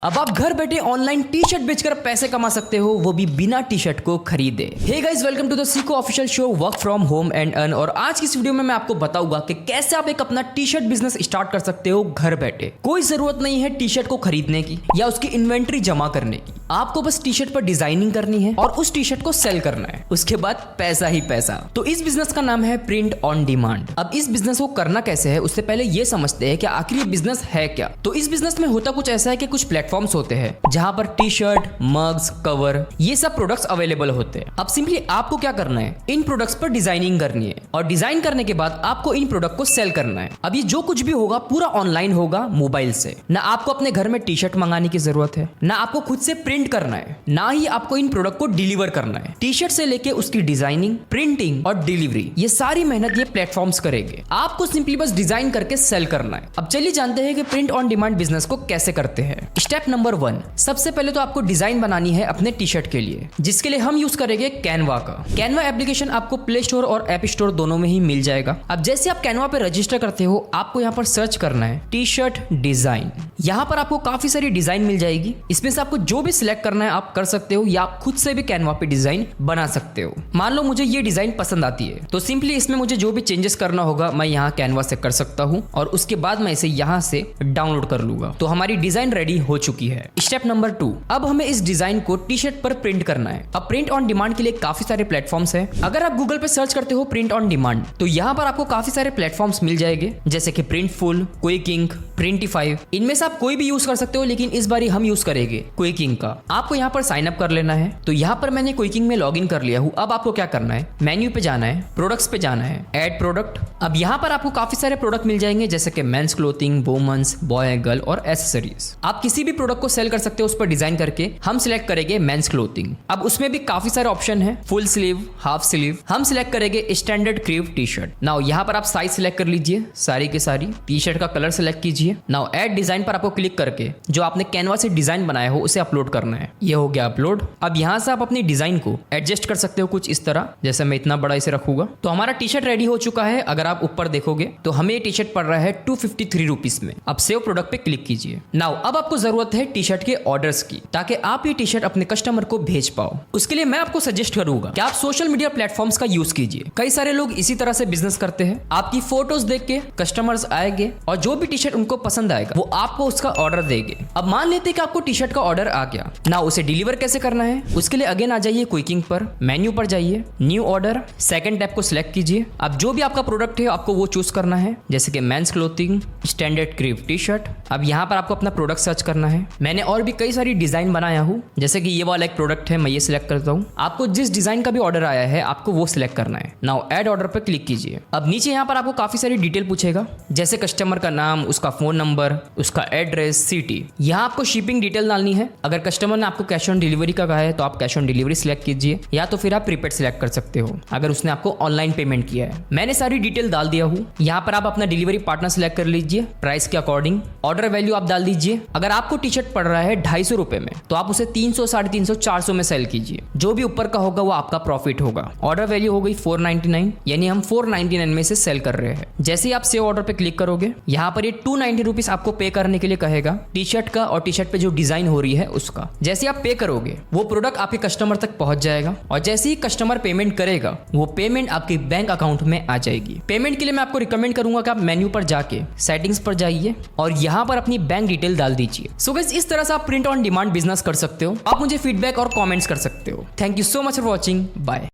अब आप घर बैठे ऑनलाइन टी शर्ट बेचकर पैसे कमा सकते हो, वो भी बिना टी शर्ट को खरीदे। Hey guys, welcome to the सीको official show work from home and earn. और आज की इस वीडियो में मैं आपको बताऊंगा कि कैसे आप एक अपना टी शर्ट बिजनेस स्टार्ट कर सकते हो घर बैठे। कोई जरूरत नहीं है टी शर्ट को खरीदने की या उसकी इन्वेंट्री जमा करने की। आपको बस टी शर्ट पर डिजाइनिंग करनी है और उस टी शर्ट को सेल करना है, उसके बाद पैसा ही पैसा। तो इस बिजनेस का नाम है प्रिंट ऑन डिमांड। अब इस बिजनेस को करना कैसे है उससे पहले ये समझते हैं कि आखिर ये बिजनेस है क्या। तो इस बिजनेस में होता कुछ ऐसा है कि कुछ प्लेटफॉर्म्स होते हैं जहां पर टी शर्ट, मग्स, कवर, ये सब प्रोडक्ट्स अवेलेबल होते हैं। अब सिंपली आपको क्या करना है, इन प्रोडक्ट्स पर डिजाइनिंग करनी है और डिजाइन करने के बाद आपको इन प्रोडक्ट को सेल करना है। अब ये जो कुछ भी होगा पूरा ऑनलाइन होगा, मोबाइल से। ना आपको अपने घर में टी शर्ट मंगाने की जरूरत है, ना आपको खुद से प्रिंट करना है, ना ही आपको इन प्रोडक्ट को डिलीवर करना है। टी शर्ट से लेके उसकी डिजाइनिंग, प्रिंटिंग और डिलीवरी, ये सारी मेहनत ये प्लेटफॉर्म्स करेंगे। आपको सिंपली बस डिजाइन करके सेल करना है। अब चलिए जानते हैं कि प्रिंट ऑन डिमांड बिजनेस को कैसे करते हैं। स्टेप नंबर 1, सबसे पहले तो आपको डिजाइन बनानी है अपने टी शर्ट के लिए, जिसके लिए हम यूज करेंगे कैनवा का। कैनवा एप्लीकेशन आपको प्ले स्टोर और ऐप स्टोर दोनों में ही मिल जाएगा। अब जैसे आप कैनवा पे रजिस्टर करते हो, आपको यहाँ पर सर्च करना है टी शर्ट डिजाइन। यहाँ पर आपको काफी सारी डिजाइन मिल जाएगी। इसमें से आपको जो भी सिलेक्ट करना है आप कर सकते हो, या आप खुद से भी कैनवा पे डिजाइन बना सकते हो। मान लो मुझे ये डिजाइन पसंद आती है, तो सिंपली इसमें मुझे जो भी चेंजेस करना होगा मैं यहाँ कैनवा से कर सकता हूँ और उसके बाद मैं इसे यहाँ से डाउनलोड कर लूंगा। तो हमारी डिजाइन रेडी हो चुकी है। स्टेप नंबर 2, अब हमें इस डिजाइन को टी शर्ट पर प्रिंट करना है। अब प्रिंट ऑन डिमांड के लिए काफी सारे प्लेटफॉर्म्स हैं। अगर आप गूगल पे सर्च करते हो प्रिंट ऑन डिमांड, तो यहाँ पर आपको काफी सारे प्लेटफॉर्म्स मिल जाएंगे, जैसे कि प्रिंटफुल, क्विक इंक, प्रिंटिफाई। इनमें से आप कोई भी यूज कर सकते हो, लेकिन इस बार हम यूज करेंगे क्विक इंक का। आपको यहाँ पर साइन अप कर लेना है। तो यहाँ पर मैंने क्विक इंक में लॉग इन कर लिया हूँ। अब आपको क्या करना है, मेन्यू पे जाना है, प्रोडक्ट्स पे जाना है, ऐड प्रोडक्ट। अब यहाँ पर आपको काफी सारे प्रोडक्ट मिल जाएंगे, जैसे कि men's clothing, women's, boy, girl और एसेसरीज। आप किसी भी प्रोडक्ट को सेल कर सकते हो उस पर डिजाइन करके। हम सिलेक्ट करेंगे मेंस क्लोथिंग। अब उसमें भी काफी सारे ऑप्शन है, फुल स्लीव, हाफ स्लीव। हम सिलेक्ट करेंगे standard crew T shirt. Now यहाँ पर आप साइज सिलेक्ट कर लीजिए, सारी की सारी। टी शर्ट का कलर सिलेक्ट कीजिए। नाउ ऐड डिजाइन पर आपको क्लिक करके जो आपने कैनवा से डिजाइन बनाया हो उसे अपलोड करना है। ये हो गया अपलोड। अब यहाँ से आप अपनी डिजाइन को एडजस्ट कर सकते हो कुछ इस तरह, जैसे मैं इतना बड़ा इसे रखूंगा। तो हमारा टी शर्ट रेडी हो चुका है। अगर आप ऊपर देखोगे तो हमें ये टी शर्ट पड़ रहा है 253 रुपीज में। अब सेव प्रोडक्ट पे क्लिक कीजिए। नाउ अब आपको जरूरत है टी शर्ट के ऑर्डर्स की, ताकि आप ये टी शर्ट अपने कस्टमर को भेज पाओ। उसके लिए मैं आपको सजेस्ट करूंगा कि आप सोशल मीडिया प्लेटफॉर्म्स का यूज कीजिए। कई सारे लोग इसी तरह से बिजनेस करते हैं। आपकी फोटोज देख के कस्टमर्स आएंगे और जो भी टी शर्ट उनको पसंद आएगा वो आपको उसका ऑर्डर देंगे। अब मान लेते हैं कि आपको टी शर्ट का ऑर्डर आ गया ना, उसे डिलीवर कैसे करना है उसके लिए अगेन आ जाइए क्विकिंग पर, मेन्यू पर जाइए, न्यू ऑर्डर, सेकंड टैब को सिलेक्ट कीजिए। अब जो भी आपका प्रोडक्ट है आपको वो चूज करना है, जैसे कि men's clothing, standard crew T shirt. अब यहाँ पर आपको अपना प्रोडक्ट सर्च करना है। मैंने और भी कई सारी डिजाइन बनाया हूँ, जैसे कि ये वाला एक प्रोडक्ट है, मैं ये सिलेक्ट करता हूँ। आपको जिस डिजाइन का भी ऑर्डर आया है आपको वो सिलेक्ट करना है। नाउ ऐड ऑर्डर पर क्लिक कीजिए। अब नीचे यहाँ पर आपको काफी सारी डिटेल पूछेगा, जैसे कस्टमर का नाम, उसका फोन नंबर, उसका एड्रेस, सिटी। यहाँ आपको शिपिंग डिटेल डालनी है। अगर कस्टमर ने आपको कैश ऑन डिलीवरी का कहा है तो आप कैश ऑन डिलीवरी सिलेक्ट कीजिए, या तो फिर आप प्रीपेड सिलेक्ट कर सकते हो अगर उसने आपको ऑनलाइन पेमेंट किया है। मैंने सारी डिटेल डाल दिया हूँ। यहाँ पर आप अपना डिलीवरी पार्टनर सिलेक्ट कर लीजिए, प्राइस के अकॉर्डिंग। ऑर्डर वैल्यू आप डाल दीजिए। अगर आपको टी शर्ट पड़ रहा है 250 रुपए में, तो आप उसे 300, 350, 400 में सेल कीजिए। जो भी ऊपर का होगा वो आपका प्रॉफिट होगा। ऑर्डर वैल्यू हो गई 499, यानी हम 499 में से सेल कर रहे हैं। जैसे ही आप सेव ऑर्डर पे क्लिक करोगे, यहाँ पर ये 290 रुपीज आपको पे करने के लिए कहेगा, टी शर्ट का और टी शर्ट पे जो डिजाइन हो रही है उसका। जैसे आप पे करोगे वो प्रोडक्ट आपके कस्टमर तक पहुंच जाएगा, और जैसे ही कस्टमर पेमेंट करेगा वो पेमेंट आपके बैंक अकाउंट में आ जाएगी। पेमेंट के लिए मैं आपको रिकमेंड करूंगा कि आप मेन्यू पर जाके सेटिंग्स पर जाइए और यहाँ पर अपनी बैंक डिटेल डाल दीजिए। सो गाइस, इस तरह से आप प्रिंट ऑन डिमांड बिजनेस कर सकते हो। आप मुझे फीडबैक और कमेंट्स कर सकते हो। Thank you so much for watching. Bye.